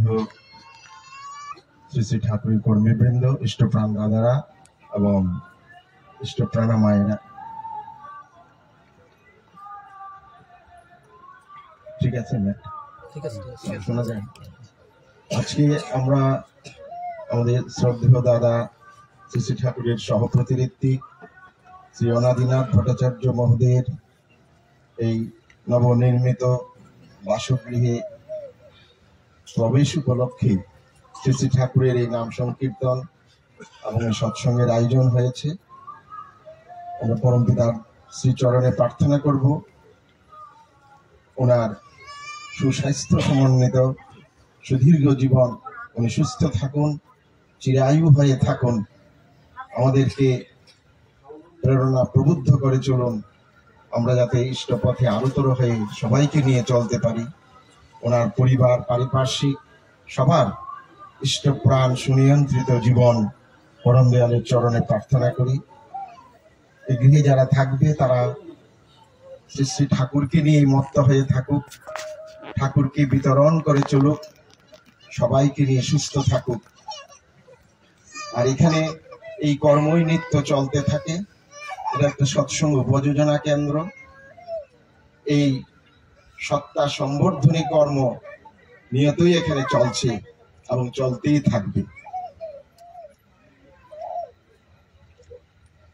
শ্রদ্ধেয় শ্রী শ্রী ঠাকুরের কর্মীবৃন্দ, ইষ্টপ্রাণ দাদারা এবং ইষ্টপ্রাণা মায়েরা, ঠিক আছে শোনা যায়। আজকে আমরা আমাদের শ্রদ্ধেয় দাদা শ্রী শ্রী ঠাকুরের সহপ্রতিনিধি শ্রী অনাদিনাথ ভট্টাচার্য মহোদয়ের এই নবনির্মিত বাসগৃহে প্রবেশ উপলক্ষে শ্রী শ্রী ঠাকুরের এই নাম সংকীর্তন এবং সৎসঙ্গের আয়োজন হয়েছে। আমরা পরম পিতার শ্রীচরণে প্রার্থনা করব ওনার সুস্বাস্থ্য সমন্বিত সুদীর্ঘ জীবন, উনি সুস্থ থাকুন, চিরায়ু হয়ে থাকুন, আমাদেরকে প্রেরণা প্রবুদ্ধ করে চলুন, আমরা যাতে ইষ্ট পথে আরোতর হয়ে সবাইকে নিয়ে চলতে পারি। ওনার পরিবার, পারিপার্শ্বিক সবার ইষ্ট প্রাণ সুনিয়ন্ত্রিত জীবন পরম দয়ালের চরণে প্রার্থনা করি। এই গৃহে যারা থাকবে তারা শ্রী শ্রী ঠাকুরকে নিয়ে মত্ত হয়ে থাকুক, ঠাকুরকে বিতরণ করে চলুক, সবাইকে নিয়ে সুস্থ থাকুক। আর এখানে এই কর্মই নিত্য চলতে থাকে। এটা একটা সৎসঙ্গ উপযোজনা কেন্দ্র। এই সত্তা সম্বর্ধনী কর্ম নিয়তই এখানে চলছে এবং চলতেই থাকবে।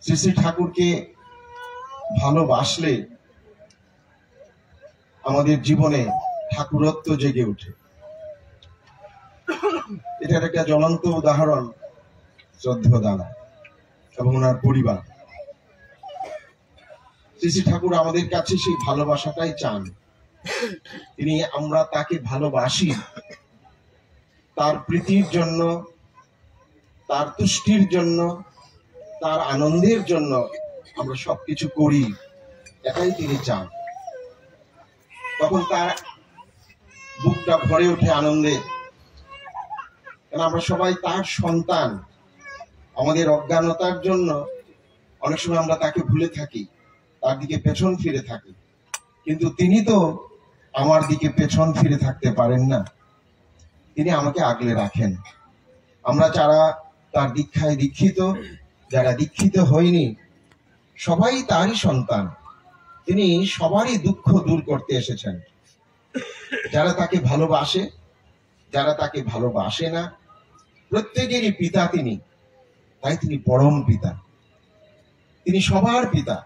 শ্রী শ্রী ঠাকুরকে ভালোবাসলে আমাদের জীবনে ঠাকুরত্ব জেগে ওঠে। এটার একটা জ্বলন্ত উদাহরণ শ্রদ্ধেয় দাদা এবং ওনার পরিবার। শ্রী শ্রী ঠাকুর আমাদের কাছে সেই ভালোবাসাটাই চান। তিনি আমরা তাকে ভালোবাসি, তার প্রীতির জন্য, তার তুষ্টির জন্য, তার আনন্দের জন্য আমরা সবকিছু করি, এটাই তিনি চান। তখন তার বুকটা ভরে ওঠে আনন্দে, কারণ আমরা সবাই তার সন্তান। আমাদের অজ্ঞানতার জন্য অনেক সময় আমরা তাকে ভুলে থাকি, তার দিকে পেছন ফিরে থাকি, কিন্তু তিনি তো আমার দিকে পেছন ফিরে থাকতে পারেন না, তিনি আমাকে আগলে রাখেন। আমরা যারা তার দীক্ষায় দীক্ষিত, যারা দীক্ষিত হয়নি, সবাই তারই সন্তান। তিনি সবারই দুঃখ দূর করতে এসেছেন। যারা তাকে ভালোবাসে, যারা তাকে ভালোবাসে না, প্রত্যেকেরই পিতা তিনি। তাই তিনি পরম পিতা, তিনি সবার পিতা।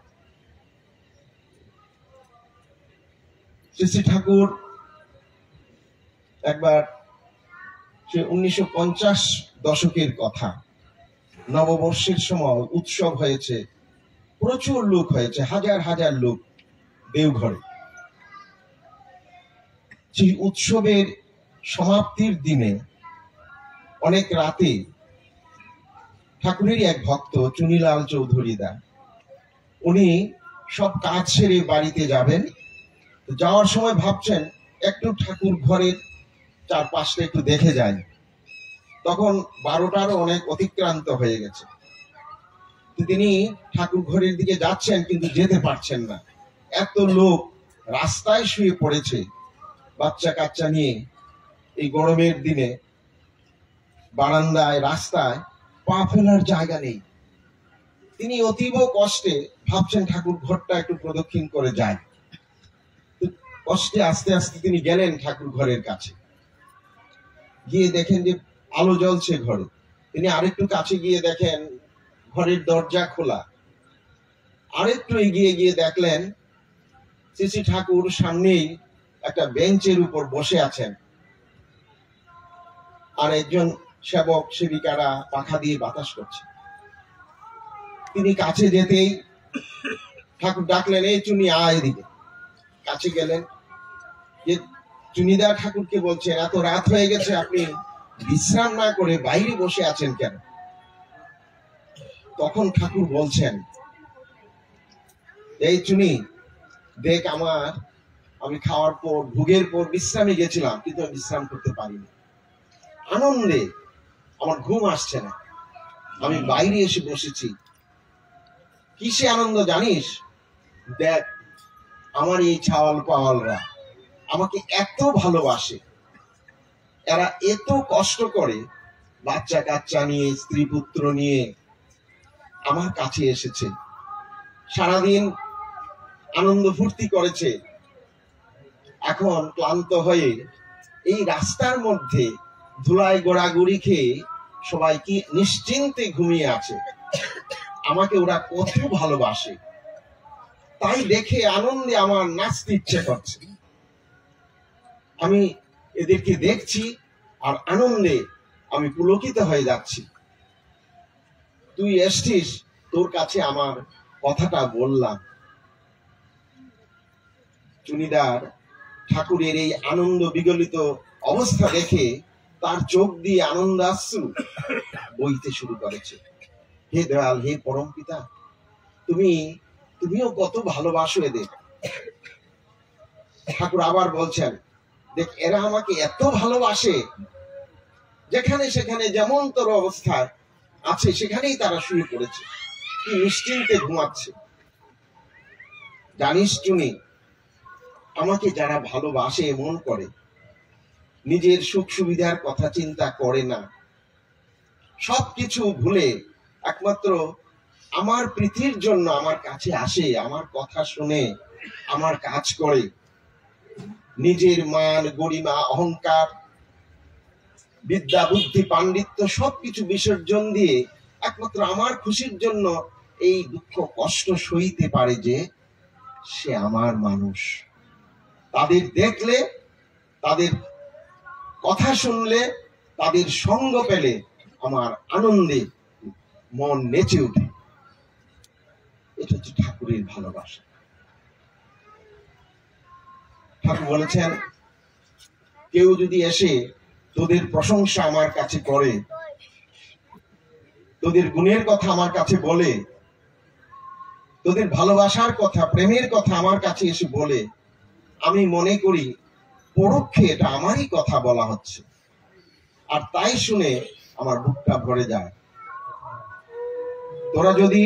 শ্রী শ্রী ঠাকুর একবার সে 1950 দশকের কথা, নববর্ষের সময় উৎসব হয়েছে, প্রচুর লোক হয়েছে, হাজার হাজার লোক দেওঘরে। সেই উৎসবের সমাপ্তির দিনে অনেক রাতে ঠাকুরেরই এক ভক্ত চুনিলাল চৌধুরী দা, উনি সব কাজ সেরে বাড়িতে যাবেন। যাওয়ার সময় ভাবছেন একটু ঠাকুর ঘরের চারপাশটা একটু দেখে যায়। তখন 12টারও অনেক অতিক্রান্ত হয়ে গেছে। তিনি ঠাকুর ঘরের দিকে যাচ্ছেন, কিন্তু যেতে পারছেন না। এত লোক রাস্তায় শুয়ে পড়েছে, বাচ্চা কাচ্চা নিয়ে। এই গরমের দিনে বারান্দায়, রাস্তায় পা ফেলার জায়গা নেই। তিনি অতীব কষ্টে ভাবছেন ঠাকুর ঘরটা একটু প্রদক্ষিণ করে যায়। কষ্টে আস্তে আস্তে তিনি গেলেন ঠাকুর ঘরের কাছে। গিয়ে দেখেন যে আলো জ্বলছে ঘরে। তিনি আরেকটু কাছে গিয়ে দেখেন ঘরের দরজা খোলা। আরেকটু এগিয়ে গিয়ে দেখলেন শ্রী শ্রী ঠাকুর সামনেই একটা বেঞ্চের উপর বসে আছেন, আর একজন সেবক সেবিকারা পাখা দিয়ে বাতাস করছে। তিনি কাছে যেতেই ঠাকুর ডাকলেন, এই চুনি আয় এদিকে। কাছে গেলেন, যে চুনিদা ঠাকুরকে বলছেন, এত রাত হয়ে গেছে, আপনি বিশ্রাম না করে বাইরে বসে আছেন কেন? তখন ঠাকুর বলছেন, এই চুনি দেখ, আমি খাওয়ার পর, ভোগের পর বিশ্রামে গেছিলাম, কিন্তু আমি বিশ্রাম করতে পারিনি। আনন্দে আমার ঘুম আসছে না, আমি বাইরে এসে বসেছি। কিসে আনন্দ জানিস? দেখ, আমার এই ছাওয়াল পাওয়ালরা আমাকে এত ভালোবাসে, এরা এত কষ্ট করে বাচ্চা কাচ্চা নিয়ে, স্ত্রী পুত্র নিয়ে আমার কাছে এসেছে, সারাদিন আনন্দ ফুর্তি করেছে, এখন ক্লান্ত হয়ে এই রাস্তার মধ্যে ধুলায় গোড়াগুড়ি খেয়ে সবাই কি নিশ্চিন্তে ঘুমিয়ে আছে। আমাকে ওরা কত ভালোবাসে, তাই দেখে আনন্দে আমার নাচতে ইচ্ছে করছে। আমি এদেরকে দেখছি আর আনন্দে আমি পুলকিত হয়ে যাচ্ছি। তুই এসছিস, তোর কাছে আমার কথাটা বললাম। চুনিদার ঠাকুরের এই আনন্দ বিগলিত অবস্থা দেখে তার চোখ দিয়ে আনন্দাশ্রু বইতে শুরু করেছে। হে দয়াল, হে পরম পিতা, তুমিও কত ভালোবাসো এদের। ঠাকুর আবার বলছেন, দেখ এরা আমাকে এত ভালোবাসে, যেখানে সেখানে যেমন তোর অবস্থায় আছে সেখানেই তারা শুয়ে পড়েছে, কি নিশ্চিন্তে ঘুমাচ্ছে। জানিস চুনি, আমাকে যারা ভালোবাসে মন করে, নিজের সুখ সুবিধার কথা চিন্তা করে না, সবকিছু ভুলে একমাত্র আমার প্রীতির জন্য আমার কাছে আসে, আমার কথা শুনে আমার কাজ করে, নিজের মান গরিমা অহংকার বিদ্যা বুদ্ধি পাণ্ডিত্য সবকিছু বিসর্জন দিয়ে একমাত্র আমার খুশির জন্য এই দুঃখ কষ্ট সইতে পারে যে সে আমার মানুষ। তাদের দেখলে, তাদের কথা শুনলে, তাদের সঙ্গ পেলে আমার আনন্দে মন নেচে ওঠে। এটা হচ্ছে ঠাকুরের ভালোবাসা। ঠাকুর বলেছেন, কেউ যদি এসে তোদের প্রশংসা আমার কাছে করে, তোদের গুণের কথা আমার কাছে বলে, তোদের ভালোবাসার কথা প্রেমের কথা আমার কাছে এসে বলে, আমি মনে করি পরোক্ষে এটা আমারই কথা বলা হচ্ছে, আর তাই শুনে আমার বুকটা ভরে যায়। তোরা যদি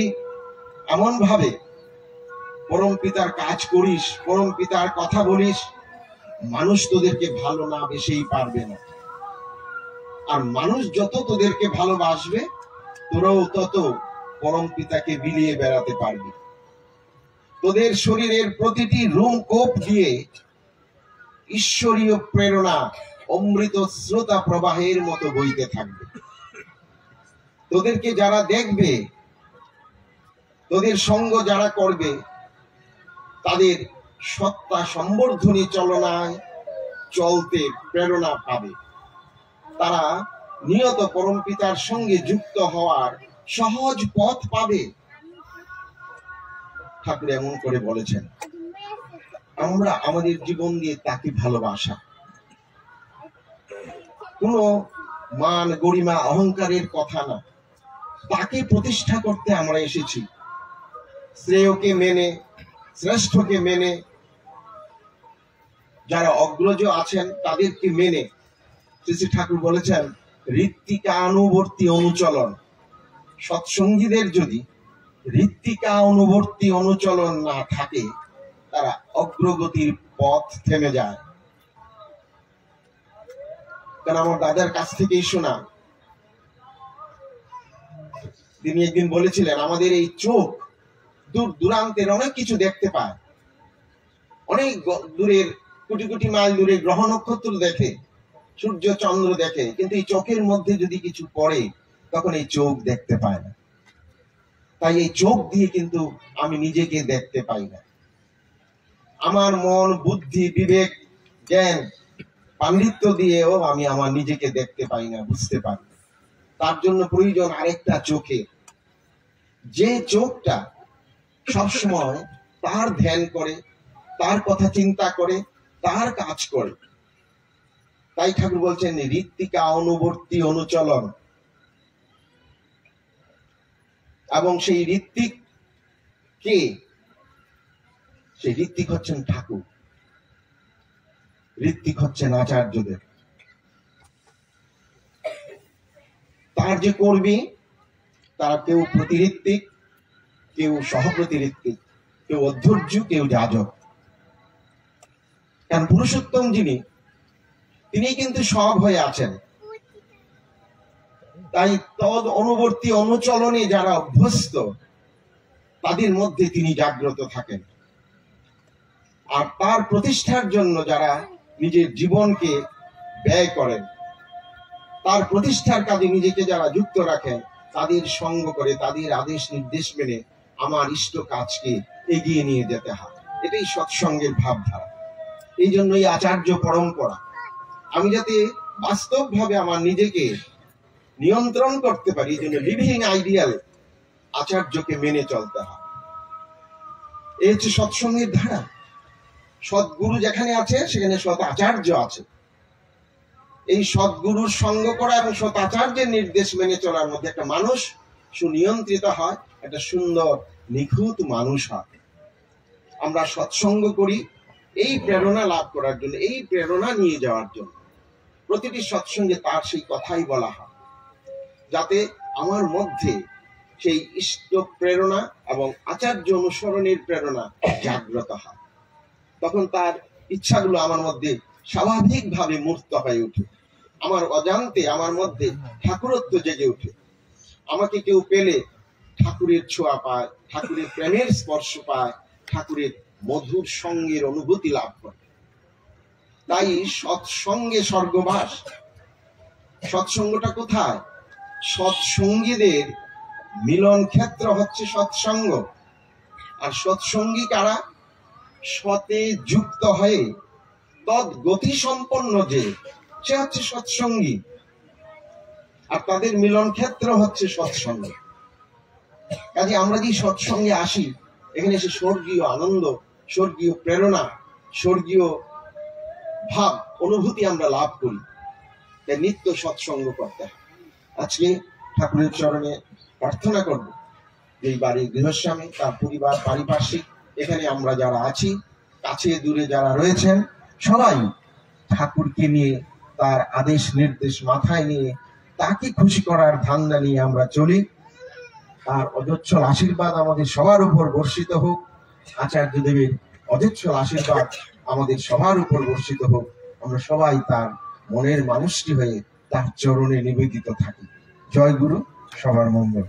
এমন ভাবে পরম পিতার কাজ করিস, পরম পিতার কথা বলিস, মানুষ তোদেরকে ভালো না বেসেই পারবে না। আর মানুষ যত তোদেরকে ভালোবাসবে, তোরাও তত পরম পিতাকে বিলিয়ে বেড়াতে পারবি। তোদের শরীরের প্রতিটি রুম কোপ দিয়ে ঈশ্বরীয় প্রেরণা অমৃত স্রোতা প্রবাহের মতো বইতে থাকবে। তোদেরকে যারা দেখবে, তোদের সঙ্গ যারা করবে, তাদের সত্তা সম্বর্ধনী চলনায় চলতে প্রেরণা পাবে। তারা নিয়ত পরম পিতার সঙ্গে যুক্ত হওয়ার সহজ পথ পাবে। ঠাকুর এমন করে বলেছেন, আমরা আমাদের জীবন দিয়ে তাকে ভালোবাসা, কোনো মান গরিমা অহংকারের কথা না, তাকে প্রতিষ্ঠা করতে আমরা এসেছি। শ্রেয়কে মেনে, শ্রেষ্ঠকে মেনে, যারা অগ্রজ আছেন তাদেরকে মেনে। শ্রী ঠাকুর বলেছেন, ঋত্বিকানুবর্তী অনুচলন। সৎসঙ্গীদের যদি ঋত্বিকা অনুবর্তী অনুচলন না থাকে, তারা অগ্রগতির পথ থেমে যায়। কারণ আমার দাদার কাছ থেকেই শোনা, তিনি একদিন বলেছিলেন, আমাদের এই চোখ দূর দূরান্তের অনেক কিছু দেখতে পায়, অনেক দূরের কোটি কোটি মাইল দূরে গ্রহ নক্ষত্র দেখে, সূর্য চন্দ্র দেখে, কিন্তু এই চোখের মধ্যে যদি কিছু পড়ে তখন এই চোখ দেখতে পায় না। তাই এই চোখ দিয়ে কিন্তু আমি নিজেকে দেখতে পাই না। আমার মন বুদ্ধি বিবেক জ্ঞান পাণ্ডিত্য দিয়েও আমি আমার নিজেকে দেখতে পাই না, বুঝতে পারি না। তার জন্য প্রয়োজন আরেকটা চোখে, যে চোখটা সবসময় তার ধ্যান করে, তার কথা চিন্তা করে, তার কাজ করে। তাই ঠাকুর বলছেন, ঋত্বিকা অনুবর্তী অনুচলন। এবং সেই ঋত্বিক কে? সেই ঋত্বিক হচ্ছেন ঠাকুর, ঋত্বিক হচ্ছেন আচার্যদের। তার যে কর্মী, তারা কেউ প্রতিঋত্বিক, কেউ সহপ্রতিঋত্বিক, কেউ অধ্যর্য, কেউ যাজক। কারণ পুরুষোত্তম যিনি, তিনি কিন্তু সব হয়ে আছেন। তাই তদ অনুবর্তী অনুচলনে যারা অভ্যস্ত তাদের মধ্যে তিনি জাগ্রত থাকেন। আর তার প্রতিষ্ঠার জন্য যারা নিজের জীবনকে ব্যয় করেন, তার প্রতিষ্ঠার কাজে নিজেকে যারা যুক্ত রাখেন, তাদের সঙ্গ করে, তাদের আদেশ নির্দেশ মেনে আমার ইষ্ট কাজকে এগিয়ে নিয়ে যেতে হয়। এটাই সৎসঙ্গের ভাবধারা। এই জন্যই আচার্য পরম্পরা। আমি যাতে বাস্তবভাবে আমার নিজেকে নিয়ন্ত্রণ করতে পারি, এই জন্য লিভিং আইডিয়াল আচার্যকে মেনে চলতে হয়। এই হচ্ছে সৎসঙ্গের ধারা। সৎগুরু যেখানে আছে সেখানে সৎ আচার্য আছে। এই সৎগুরুর সঙ্গ করা এবং সৎ আচার্যের নির্দেশ মেনে চলার মধ্যে একটা মানুষ সুনিয়ন্ত্রিত হয়, একটা সুন্দর নিখুঁত মানুষ হয়। আমরা সৎসঙ্গ করি এই প্রেরণা লাভ করার জন্য, এই প্রেরণা নিয়ে যাওয়ার জন্য। প্রতিটি সৎসঙ্গে তার সেই কথাই বলা হয়, যাতে আমার মধ্যে সেই ইষ্ট প্রেরণা এবং আচার্য অনুসরণের প্রেরণা জাগ্রত হয়। তখন তার ইচ্ছাগুলো আমার মধ্যে স্বাভাবিকভাবে মূর্ত হয়ে ওঠে। আমার অজান্তে আমার মধ্যে ঠাকুরত্ব জেগে ওঠে। আমাকে কেউ পেলে ঠাকুরের ছোঁয়া পায়, ঠাকুরের প্রেমের স্পর্শ পায়, ঠাকুরের মধুর সঙ্গের অনুভূতি লাভ করে। তাই সৎসঙ্গে স্বর্গবাস। সৎসঙ্গটা কোথায়? সৎসঙ্গীদের মিলন ক্ষেত্র হচ্ছে সৎসঙ্গ। আর সৎসঙ্গী কারা? সতে যুক্ত হয়ে তদ গতি সম্পন্ন যে, সে হচ্ছে সৎসঙ্গী। আর তাদের মিলন ক্ষেত্র হচ্ছে সৎসঙ্গ। কাজে আমরা যে সৎসঙ্গে আসি, এখানে এসে স্বর্গীয় আনন্দ, স্বর্গীয় প্রেরণা, স্বর্গীয় ভাব অনুভূতি আমরা লাভ করি। তাই নিত্য সৎসঙ্গ করতে হয়। আজকে ঠাকুরের চরণে প্রার্থনা করব যে এই বাড়ির গৃহস্বামী, তার পরিবার, পারিপার্শ্বিক, এখানে আমরা যারা আছি, কাছে দূরে যারা রয়েছেন, সবাই ঠাকুরকে নিয়ে, তার আদেশ নির্দেশ মাথায় নিয়ে, তাকে খুশি করার ধান্দা নিয়ে আমরা চলি। তার অজস্র আশীর্বাদ আমাদের সবার উপর বর্ষিত হোক। আচার্য দেবের অজস্র আশীর্বাদ আমাদের সবার উপর বর্ষিত হোক। আমরা সবাই তার মনের মানুষটি হয়ে তার চরণে নিবেদিত থাকি। জয় গুরু, সবার মঙ্গল।